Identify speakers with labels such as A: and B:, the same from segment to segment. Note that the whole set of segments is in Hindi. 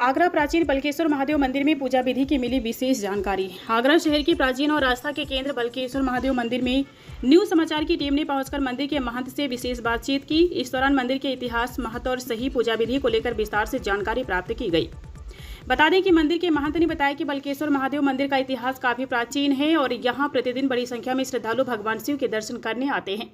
A: आगरा प्राचीन बलकेश्वर महादेव मंदिर में पूजा विधि की मिली विशेष जानकारी। आगरा शहर की प्राचीन और आस्था के केंद्र बलकेश्वर महादेव मंदिर में न्यूज समाचार की टीम ने पहुंचकर मंदिर के महंत से विशेष बातचीत की। इस दौरान मंदिर के इतिहास, महत्व और सही पूजा विधि को लेकर विस्तार से जानकारी प्राप्त की गई। बता दें कि मंदिर के महंत ने बताया कि बलकेश्वर महादेव मंदिर का इतिहास काफी प्राचीन है और यहाँ प्रतिदिन बड़ी संख्या में श्रद्धालु भगवान शिव के दर्शन करने आते हैं।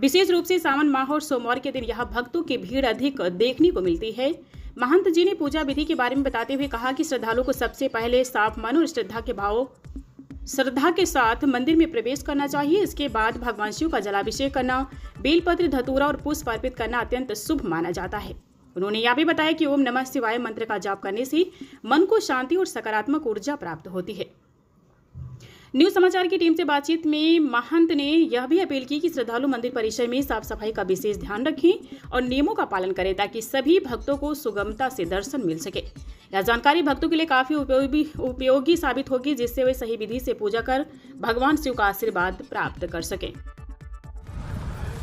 A: विशेष रूप से सावन माह और सोमवार के दिन यहाँ भक्तों की भीड़ अधिक देखने को मिलती है। महंत जी ने पूजा विधि के बारे में बताते हुए कहा कि श्रद्धालुओं को सबसे पहले साफ मन और श्रद्धा के साथ मंदिर में प्रवेश करना चाहिए। इसके बाद भगवान शिव का जलाभिषेक करना, बेलपत्र, धतूरा और पुष्प अर्पित करना अत्यंत शुभ माना जाता है। उन्होंने यह भी बताया कि ओम नमः शिवाय मंत्र का जाप करने से मन को शांति और सकारात्मक ऊर्जा प्राप्त होती है। न्यूज समाचार की टीम से बातचीत में महंत ने यह भी अपील की कि श्रद्धालु मंदिर परिसर में साफ सफाई का विशेष ध्यान रखें और नियमों का पालन करें ताकि सभी भक्तों को सुगमता से दर्शन मिल सके। यह जानकारी भक्तों के लिए काफी उपयोगी साबित होगी, जिससे वे सही विधि से पूजा कर भगवान शिव का आशीर्वाद प्राप्त कर सके।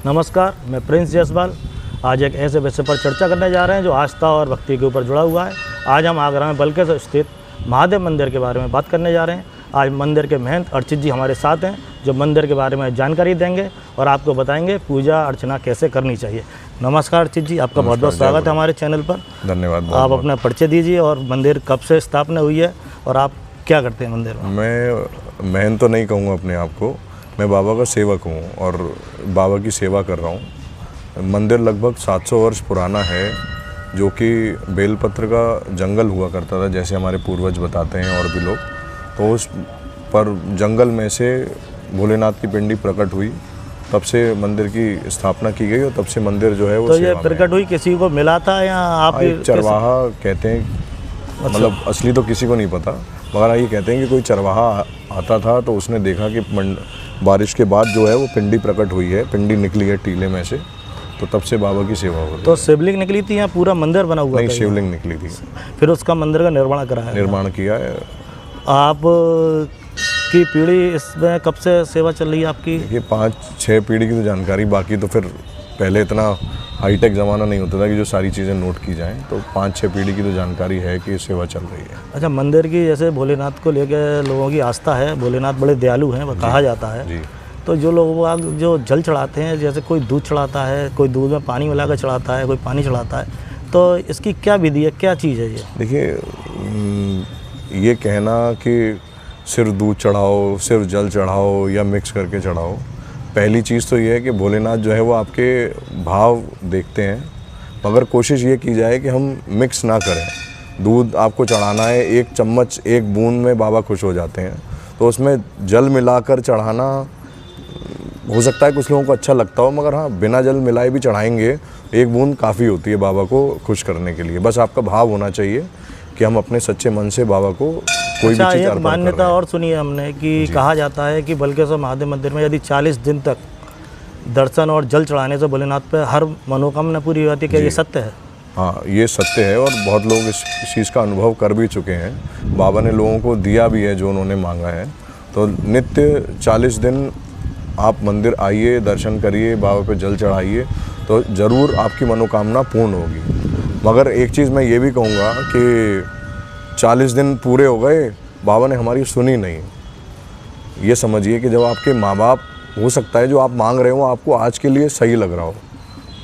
B: नमस्कार, मैं प्रिंस जायसवाल आज एक ऐसे विषय पर चर्चा करने जा रहे हैं जो आस्था और भक्ति के ऊपर जुड़ा हुआ है। आज हम आगरा में बलकेश्वर स्थित महादेव मंदिर के बारे में बात करने जा रहे हैं। आज मंदिर के महंत अर्चित जी हमारे साथ हैं जो मंदिर के बारे में जानकारी देंगे और आपको बताएंगे पूजा अर्चना कैसे करनी चाहिए। नमस्कार अर्चित जी, आपका बहुत बहुत स्वागत है हमारे चैनल पर।
C: धन्यवाद।
B: आप अपना परिचय दीजिए और मंदिर कब से स्थापना हुई है और आप क्या करते हैं मंदिर में?
C: मैं तो नहीं कहूँगा अपने आप को, मैं बाबा का सेवक हूँ और बाबा की सेवा कर रहा हूँ। मंदिर लगभग 700 वर्ष पुराना है, जो कि बेलपत्र का जंगल हुआ करता था, जैसे हमारे पूर्वज बताते हैं और भी लोग। तो उस पर जंगल में से भोलेनाथ की पिंडी प्रकट हुई, तब से मंदिर की स्थापना की गई और तब से मंदिर जो है वो
B: तो ये प्रकट हुई किसी को मिला था या आप?
C: चरवाहा कहते हैं, मतलब असली तो किसी को नहीं पता, मगर ये कहते हैं कि कोई चरवाहा आता था तो उसने देखा कि बारिश के बाद जो है वो पिंडी प्रकट हुई है, पिंडी निकली है टीले में से, तो तब से बाबा की सेवा हो रही है।
B: तो शिवलिंग निकली थी या पूरा मंदिर बना हुआ?
C: नहीं, शिवलिंग निकली थी।
B: फिर उसका मंदिर का निर्माण
C: किया है।
B: आप की पीढ़ी इसमें कब से सेवा चल रही है आपकी?
C: देखिए 5-6 पीढ़ी की तो जानकारी, बाकी तो फिर पहले इतना हाईटेक ज़माना नहीं होता था कि जो सारी चीज़ें नोट की जाएं, तो 5-6 पीढ़ी की तो जानकारी है कि सेवा चल रही है।
B: अच्छा, मंदिर की जैसे भोलेनाथ को लेकर लोगों की आस्था है, भोलेनाथ बड़े दयालु हैं, वो कहा जाता है जी। तो जो लोग जो जल चढ़ाते हैं, जैसे कोई दूध चढ़ाता है, कोई दूध में पानी मिलाकर चढ़ाता है, कोई पानी चढ़ाता है, तो इसकी क्या विधि है, क्या चीज़ है ये?
C: देखिए, ये कहना कि सिर्फ दूध चढ़ाओ, सिर्फ जल चढ़ाओ या मिक्स करके चढ़ाओ, पहली चीज़ तो ये है कि भोलेनाथ जो है वो आपके भाव देखते हैं, मगर कोशिश ये की जाए कि हम मिक्स ना करें। दूध आपको चढ़ाना है, 1 चम्मच 1 बूंद में बाबा खुश हो जाते हैं, तो उसमें जल मिलाकर चढ़ाना हो सकता है कुछ लोगों को अच्छा लगता हो, मगर हाँ, बिना जल मिलाए भी चढ़ाएंगे 1 बूंद काफ़ी होती है बाबा को खुश करने के लिए। बस आपका भाव होना चाहिए कि हम अपने सच्चे मन से बाबा को कोई भी चीज़ अर्पण कर रहे हैं।
B: मान्यता और सुनिए हमने कि कहा जाता है कि बलकेश्वर महादेव मंदिर में यदि 40 दिन तक दर्शन और जल चढ़ाने से भोलेनाथ पे हर मनोकामना पूरी हो जाती है। क्या ये सत्य है?
C: हाँ, ये सत्य है और बहुत लोग इस चीज़ का अनुभव कर भी चुके हैं। बाबा ने लोगों को दिया भी है जो उन्होंने मांगा है। तो नित्य 40 दिन आप मंदिर आइए, दर्शन करिए, बाबा पे जल चढ़ाइए, तो ज़रूर आपकी मनोकामना पूर्ण होगी। मगर एक चीज़ मैं ये भी कहूँगा कि 40 दिन पूरे हो गए, बाबा ने हमारी सुनी नहीं। ये समझिए कि जब आपके माँ बाप, हो सकता है जो आप मांग रहे हो आपको आज के लिए सही लग रहा हो,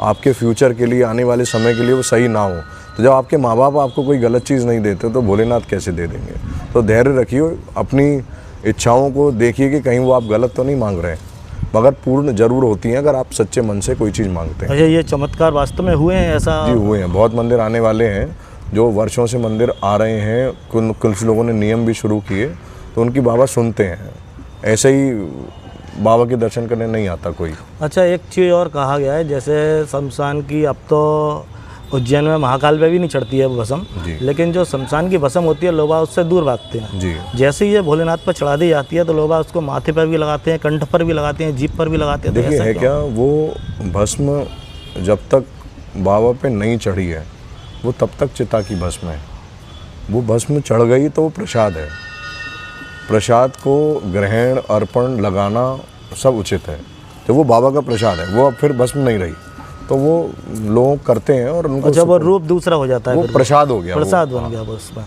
C: आपके फ्यूचर के लिए, आने वाले समय के लिए वो सही ना हो, तो जब आपके माँ बाप आपको कोई गलत चीज़ नहीं देते तो भोलेनाथ कैसे दे देंगे? तो धैर्य रखिए, अपनी इच्छाओं को देखिए कि कहीं वो आप गलत तो नहीं मांग रहे हैं, मगर पूर्ण जरूर होती हैं अगर आप सच्चे मन से कोई चीज़ मांगते हैं।
B: अच्छा, ये चमत्कार वास्तव में हुए हैं? ऐसा
C: जी, हुए हैं। बहुत मंदिर आने वाले हैं जो वर्षों से मंदिर आ रहे हैं। कुछ लोगों ने नियम भी शुरू किए, तो उनकी बाबा सुनते हैं। ऐसे ही बाबा के दर्शन करने नहीं आता कोई।
B: अच्छा, एक चीज़ और कहा गया है, जैसे शमशान की, अब तो उज्जैन में महाकाल पे भी नहीं चढ़ती है भस्म, लेकिन जो शमशान की भस्म होती है लोग उससे दूर भागते हैं जी। जैसे ही ये भोलेनाथ पर चढ़ा दी जाती है तो लोग उसको माथे पर भी लगाते हैं, कंठ पर भी लगाते हैं, जीभ पर भी लगाते हैं।
C: देखिए, है क्या, वो भस्म जब तक बाबा पे नहीं चढ़ी है वो तब तक चिता की भस्म है। वो भस्म चढ़ गई तो वो प्रसाद है। प्रसाद को ग्रहण, अर्पण, लगाना सब उचित है। तो वो बाबा का प्रसाद है, वो अब फिर भस्म नहीं रही। तो वो लोग करते हैं और उनको
B: अच्छा, वो रूप दूसरा हो जाता है,
C: वो
B: फिर
C: प्रसाद हो गया,
B: प्रसाद बन गया वो उसमें।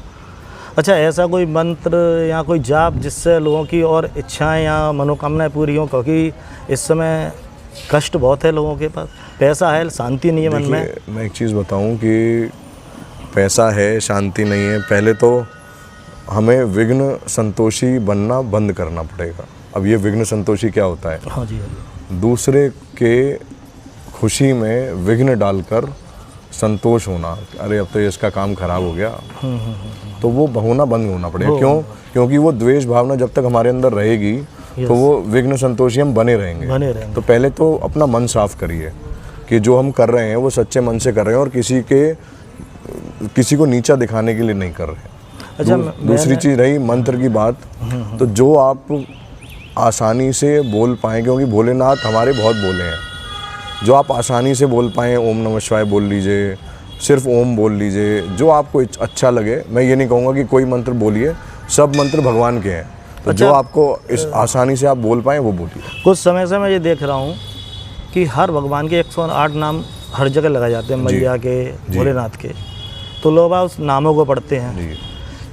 B: अच्छा, ऐसा कोई मंत्र या कोई जाप जिससे लोगों की और इच्छाएं या मनोकामनाएं पूरी हों? क्योंकि इस समय कष्ट बहुत है लोगों के पास, पैसा है, शांति नहीं है मन में।
C: देखिए, मैं एक चीज़ बताऊं कि पैसा है, शांति नहीं है, पहले तो हमें विघ्न संतोषी बनना बंद करना पड़ेगा। अब ये विघ्न संतोषी क्या होता है?
B: हाँ जी,
C: दूसरे के खुशी में विघ्न डालकर संतोष होना, अरे अब तो इसका काम खराब हो गया, तो वो होना बंद होना पड़ेगा। क्यों? क्योंकि वो द्वेष भावना जब तक हमारे अंदर रहेगी तो वो विघ्न संतोषी हम बने रहेंगे। तो पहले तो अपना मन साफ करिए कि जो हम कर रहे हैं वो सच्चे मन से कर रहे हैं और किसी को नीचा दिखाने के लिए नहीं कर रहे हैं।
B: अच्छा,
C: दूसरी चीज़ रही मंत्र की बात, तो जो आप आसानी से बोल पाएँ, क्योंकि भोलेनाथ हमारे बहुत बोले हैं, जो आप आसानी से बोल पाएँ, ओम नमः शिवाय बोल लीजिए, सिर्फ ओम बोल लीजिए, जो आपको अच्छा लगे। मैं ये नहीं कहूँगा कि कोई मंत्र बोलिए, सब मंत्र भगवान के हैं, तो जो आपको इस आसानी से आप बोल पाएँ वो बोलिए।
B: कुछ समय से मैं ये देख रहा हूँ कि हर भगवान के 108 नाम हर जगह लगाए जाते हैं, मैया के, भोलेनाथ के, तो लोग उस नामों को पढ़ते हैं।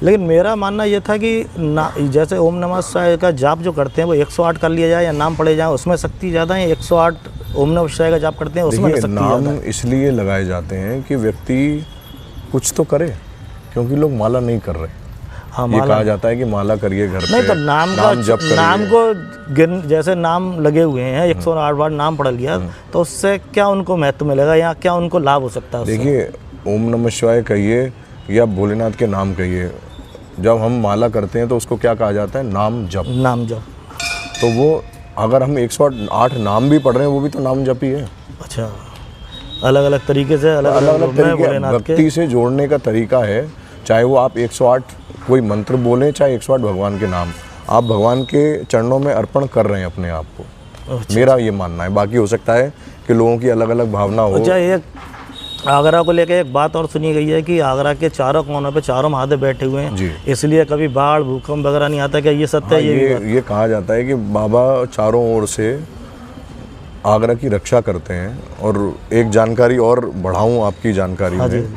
B: लेकिन मेरा मानना ये था कि जैसे ओम नमः शिवाय का जाप जो करते हैं वो 108 कर लिया जाए या नाम पढ़े जाए, उसमें शक्ति ज़्यादा है। 108 ओम नमः शिवाय का जाप करते हैं, उसमें शक्ति ज़्यादा है।
C: नाम इसलिए लगाए जाते हैं कि व्यक्ति कुछ तो करे, क्योंकि लोग माला नहीं कर रहे।
B: हाँ,
C: ये कहा जाता है कि माला करिए घर पे,
B: नहीं तो नाम
C: जप करिए।
B: नाम को जैसे नाम लगे हुए हैं, 108 बार नाम पढ़ लिया, तो उससे क्या उनको महत्व मिलेगा या क्या उनको लाभ हो सकता है?
C: देखिए, ओम नमः शिवाय कहिए या भोलेनाथ के नाम कहिए, जब हम माला करते हैं तो उसको क्या कहा जाता है? नाम जप।
B: नाम जप।
C: तो वो अगर हम 108 नाम भी पढ़ रहे हैं वो भी तो नाम जप ही है।
B: अच्छा, अलग अलग तरीके से अलग अलग
C: तरीके भक्ति से जोड़ने का तरीका है। चाहे वो आप 108 कोई मंत्र बोलें, चाहे 108 भगवान के नाम, आप भगवान के चरणों में अर्पण कर रहे हैं अपने आप को। मेरा ये मानना है। बाकी हो सकता है कि लोगों की अलग अलग भावना हो।
B: अच्छा, एक आगरा को लेकर एक बात और सुनी गई है कि आगरा के चारों कोनों पे चारों महादेव बैठे हुए हैं, इसलिए कभी बाढ़ भूकंप वगैरह नहीं आता। क्या ये सत्य है?
C: ये कहा जाता है कि बाबा चारों ओर से आगरा की रक्षा करते हैं। और एक जानकारी और बढ़ाऊं आपकी जानकारी में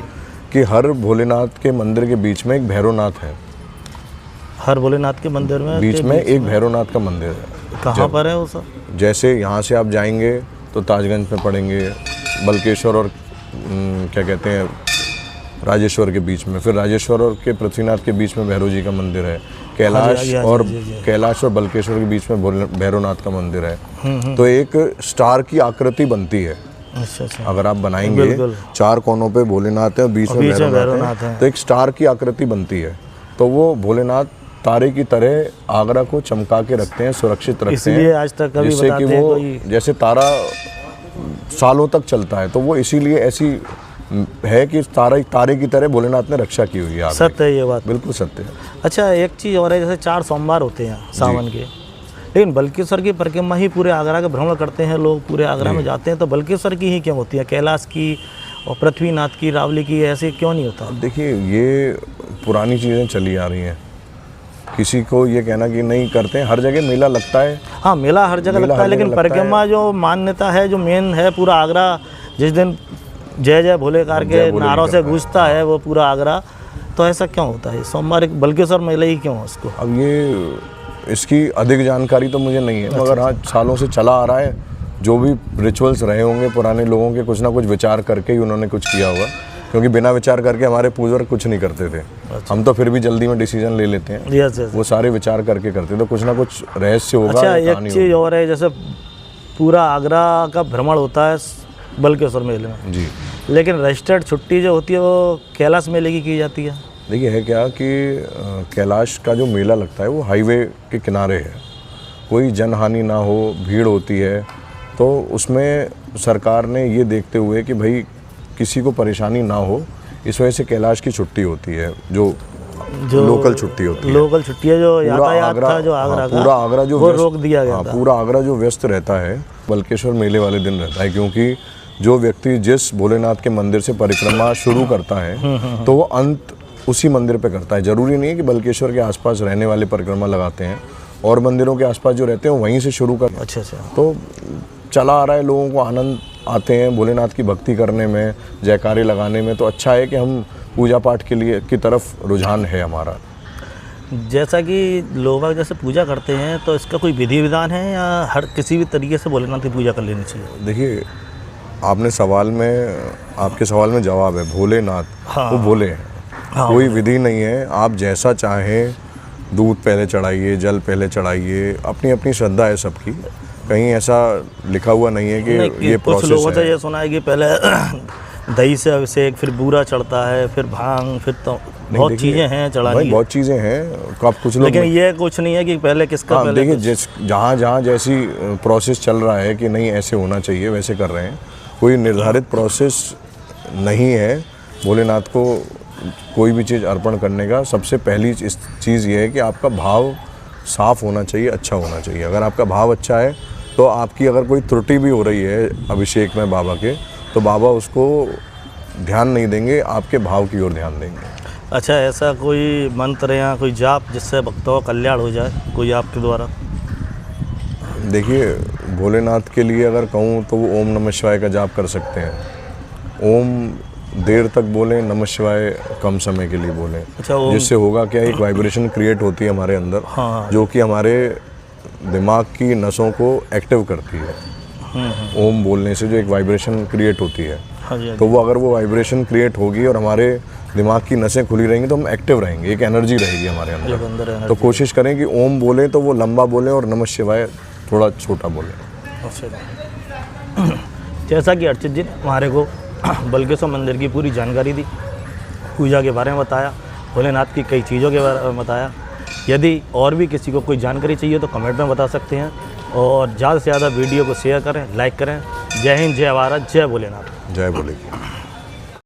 C: कि हर भोलेनाथ के मंदिर के बीच में एक भैरवनाथ है।
B: हर भोलेनाथ के मंदिर में
C: बीच में एक भैरवनाथ का मंदिर है।
B: कहाँ पर है वो सब?
C: जैसे यहाँ से आप जाएंगे तो ताजगंज में पड़ेंगे, बल्केश्वर और क्या कहते हैं राजेश्वर के बीच में, फिर राजेश्वर और के पृथ्वीनाथ के बीच में भैरव जी का मंदिर है। कैलाश और बल्केश्वर के बीच में भैरवनाथ का मंदिर है। तो एक स्टार की आकृति बनती है।
B: अच्छा।
C: अगर आप बनाएंगे, चार कोनों पे भोलेनाथ है और बीच में भैरवनाथ है, तो एक स्टार की आकृति बनती है। तो वो भोलेनाथ तारे की तरह आगरा को चमका के रखते हैं, सुरक्षित रखते हैं,
B: आज तक कभी
C: जिससे कि वो जैसे तारा सालों तक चलता है। तो वो इसीलिए ऐसी है कि तारे की तरह भोलेनाथ ने रक्षा की हुई है।
B: सत्य है ये बात,
C: बिल्कुल सत्य है।
B: अच्छा, एक चीज़ और है, जैसे 4 सोमवार होते हैं सावन के, लेकिन बल्केश्वर की परिक्रमा ही पूरे आगरा का भ्रमण करते हैं लोग, पूरे आगरा में जाते हैं, तो बल्केश्वर की ही क्यों होती है? कैलाश की और पृथ्वीनाथ की, रावली की ऐसे क्यों नहीं होता?
C: देखिए, ये पुरानी चीज़ें चली आ रही हैं। किसी को ये कहना कि नहीं करते हैं, हर जगह मेला लगता है।
B: हाँ, मेला हर जगह लगता है, लेकिन परिक्रमा जो मान्यता है, जो मेन है, पूरा आगरा जिस दिन जय जय भोलेकार के नारों से गूंजता है वो पूरा आगरा, तो ऐसा क्यों होता है? सोमवार एक बल्केश्वर मेला ही क्यों है उसको?
C: अब ये इसकी अधिक जानकारी तो मुझे नहीं है, मगर हाँ सालों से चला आ रहा है। जो भी रिचुअल्स रहे होंगे पुराने लोगों के, कुछ ना कुछ विचार करके ही उन्होंने कुछ किया होगा, क्योंकि बिना विचार करके हमारे पूर्वज कुछ नहीं करते थे। हम तो फिर भी जल्दी में डिसीजन ले लेते हैं। वो सारे विचार करके करते, तो कुछ ना कुछ रहस्य होगा।
B: अच्छा, एक चीज़ और है, जैसे पूरा आगरा का भ्रमण होता है बल्केश्वर मेले में
C: जी,
B: लेकिन रजिस्टर्ड छुट्टी जो होती है वो कैलाश मेले की जाती है।
C: देखिए, है क्या कि कैलाश का जो मेला लगता है वो हाईवे के किनारे है, कोई जनहानि ना हो, भीड़ होती है, तो उसमें सरकार ने ये देखते हुए कि भाई किसी को परेशानी ना हो, इस वजह से कैलाश की छुट्टी होती है, जो लोकल छुट्टी होती है।
B: लोकल छुट्टी है, जो यातायात था जो आगरा का,
C: पूरा आगरा जो
B: वो रोक दिया गया था।
C: पूरा आगरा जो व्यस्त रहता है बल्केश्वर मेले वाले दिन रहता है, क्योंकि जो व्यक्ति जिस भोलेनाथ के मंदिर से परिक्रमा शुरू करता है तो वो अंत उसी मंदिर पे करता है। जरूरी नहीं है कि बल्केश्वर के आसपास रहने वाले परिक्रमा लगाते हैं, और मंदिरों के आसपास जो रहते हैं वहीं से शुरू कर।
B: अच्छा।
C: तो चला आ रहा है, लोगों को आनंद आते हैं भोलेनाथ की भक्ति करने में, जयकारे लगाने में, तो अच्छा है कि हम पूजा पाठ के लिए की तरफ रुझान है हमारा।
B: जैसा कि लोग जैसे पूजा करते हैं तो इसका कोई विधि विधान है या हर किसी भी तरीके से भोलेनाथ की पूजा कर लेनी चाहिए?
C: देखिए, आपके सवाल में जवाब है, भोलेनाथ
B: हाँ।
C: वो भोले हैं।
B: हाँ।
C: कोई विधि नहीं है, आप जैसा चाहें दूध पहले चढ़ाइए, जल पहले चढ़ाइए, अपनी अपनी श्रद्धा है सबकी, कहीं ऐसा लिखा हुआ नहीं है कि
B: नहीं,
C: ये
B: कुछ
C: प्रोसेस
B: लोगों से
C: है।
B: ये सुना है कि पहले दही से अभिषेक, फिर बूरा चढ़ता है, फिर भांग, फिर तो बहुत
C: देखिए,
B: चीज़ें हैं चढ़ानी
C: भाई
B: की।
C: बहुत चीज़ें हैं, कब कुछ लोग
B: लेकिन ये कुछ नहीं है कि पहले किसका
C: हाँ,
B: पहले
C: देखिए जहाँ जैसी प्रोसेस चल रहा है कि नहीं ऐसे होना चाहिए वैसे कर रहे हैं, कोई निर्धारित प्रोसेस नहीं है। भोलेनाथ को कोई भी चीज़ अर्पण करने का सबसे पहली चीज़ ये है कि आपका भाव साफ़ होना चाहिए, अच्छा होना चाहिए। अगर आपका भाव अच्छा है तो आपकी अगर कोई त्रुटि भी हो रही है अभिषेक में बाबा के, तो बाबा उसको ध्यान नहीं देंगे, आपके भाव की ओर ध्यान देंगे।
B: अच्छा, ऐसा कोई मंत्र या कोई जाप जिससे भक्तों का कल्याण हो जाए, कोई आपके द्वारा?
C: देखिए, भोलेनाथ के लिए अगर कहूँ तो वो ओम नमः शिवाय का जाप कर सकते हैं। ओम देर तक बोलें, नमः शिवाय कम समय के लिए बोलें।
B: अच्छा,
C: जिससे होगा क्या, एक वाइब्रेशन क्रिएट होती है हमारे अंदर,
B: हाँ।
C: जो कि हमारे दिमाग की नसों को एक्टिव करती है। ओम बोलने से जो एक वाइब्रेशन क्रिएट होती है,
B: हाँ जी, हाँ जी।
C: तो वो अगर वो वाइब्रेशन क्रिएट होगी और हमारे दिमाग की नसें खुली रहेंगी तो हम एक्टिव रहेंगे, एक एनर्जी रहेगी हमारे
B: जब अंदर
C: अंदर।
B: एनर्जी
C: तो कोशिश करें कि ओम बोलें तो वो लंबा बोलें और नमः शिवाय थोड़ा छोटा बोलें।
B: अच्छा। जैसा कि अर्चित जी ने हमारे को बल्केश्वर मंदिर की पूरी जानकारी दी, पूजा के बारे में बताया, भोलेनाथ की कई चीज़ों के बारे में बताया। यदि और भी किसी को कोई जानकारी चाहिए तो कमेंट में बता सकते हैं, और ज़्यादा से ज़्यादा वीडियो को शेयर करें, लाइक करें। जय हिंद, जय भारत, जय भोलेनाथ।
C: जय भोले की।